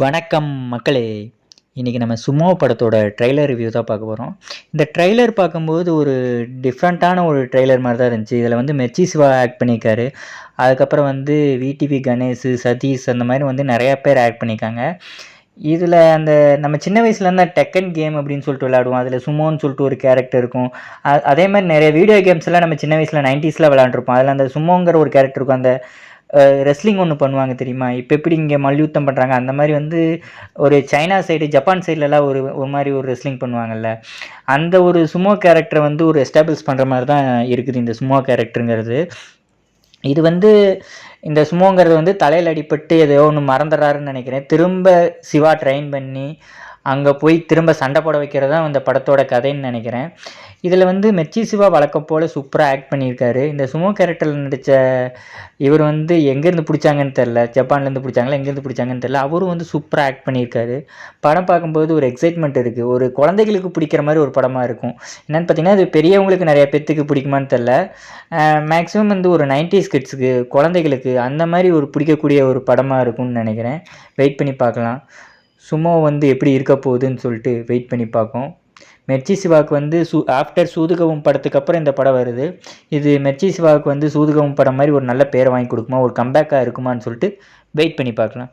வணக்கம் மக்களே! இன்றைக்கி நம்ம சுமோ படத்தோட ட்ரெய்லர் ரிவ்யூ தான் பார்க்க போகிறோம். இந்த ட்ரெய்லர் பார்க்கும்போது ஒரு டிஃப்ரெண்ட்டான ஒரு ட்ரெய்லர் மாரி தான் இருந்துச்சு. இதில் வந்து மெர்ச்சி சிவா ஆக்ட் பண்ணியிருக்காரு. அதுக்கப்புறம் வந்து விடிவி கணேஷ், சதீஷ் அந்த மாரி வந்து நெறையா பேர் ஆக்ட் பண்ணியிருக்காங்க. இதில் அந்த நம்ம சின்ன வயசுலேருந்து டெக்கன் கேம் அப்படின்னு சொல்லிட்டு விளையாடுவோம். அதில் சுமோன்னு சொல்லிட்டு ஒரு கேரக்டர் இருக்கும். அதே மாரி நெறைய வீடியோ கேம்ஸ்லாம் நம்ம சின்ன வயசில் 90ஸ்ல விளையாண்டுருப்போம். அதில் அந்த சுமோங்கிற ஒரு கேரக்டர் இருக்கும். அந்த ரெஸ்லிங் ஒன்று பண்ணுவாங்க தெரியுமா? இப்போ எப்படி இங்கே மல்யுத்தம் பண்ணுறாங்க, அந்த மாரி வந்து ஒரு சைனா சைடு, ஜப்பான் சைட்லலாம் ஒரு ஒரு மாரி ஒரு ரெஸ்லிங் பண்ணுவாங்கல்ல. அந்த ஒரு சுமோ கேரக்டர வந்து ஒரு எஸ்டாப்ளிஷ் பண்ணுற மாரி தான் இருக்குது இந்த சுமோ கேரக்டருங்கிறது. இது வந்து இந்த சுமோங்கிறது வந்து தலையில அடிபட்டு ஏதோ ஒன்று மறந்துடுறாருன்னு நெனைக்கிறேன். திரும்ப சிவா ட்ரெயின் பண்ணி, அங்கே போய் திரும்ப சண்டை போட வைக்கிறது தான் இந்த படத்தோட கதைன்னு நெனைக்கிறேன். இதில் வந்து மெர்ச்சி சிவா வழக்கம் போல சூப்பரா ஆக்ட் பண்ணியிருக்காரு. இந்த சுமோ கேரக்டர்ல நடிச்ச இவர் வந்து எங்கேருந்து புடிச்சாங்கன்னு தெரியல. ஜப்பான்லேருந்து புடிச்சாங்களா, எங்கேருந்து புடிச்சாங்கன்னு தெரியல. அவரும் வந்து சூப்பரா ஆக்ட் பண்ணியிருக்காரு. படம் பார்க்கும்போது ஒரு எக்ஸைட்மெண்ட் இருக்கு. ஒரு குழந்தைகளுக்கு பிடிக்கிற மாரி ஒரு படமா இருக்கும். என்னன்னு பார்த்தீங்கன்னா, இது பெரியவங்களுக்கு நெறைய பேத்துக்கு பிடிக்குமான்னு தெரியல. மேக்ஸிமம் வந்து ஒரு 90ஸ் கிட்ஸுக்கு, குழந்தைகளுக்கு அந்த மாரி ஒரு பிடிக்கக்கூடிய ஒரு படமா இருக்கும்னு நெனைக்கிறேன். வெயிட் பண்ணி பார்க்கலாம். சுமோ வந்து எப்படி இருக்க போகுதுன்னு சொல்லிட்டு வெயிட் பண்ணி பார்ப்போம். மெர்ச்சி சிவாவுக்கு வந்து ஆஃப்டர் சூதுகவும் படத்துக்கு அப்புறம் இந்த படம் வருது. இது மெர்ச்சி சிவாவுக்கு வந்து சூதுகவும் படம் மாரி ஒரு நல்ல பேரை வாங்கி கொடுக்குமா, ஒரு கம்பேக்காக இருக்குமான்னு சொல்லிட்டு வெயிட் பண்ணி பார்க்கலாம்.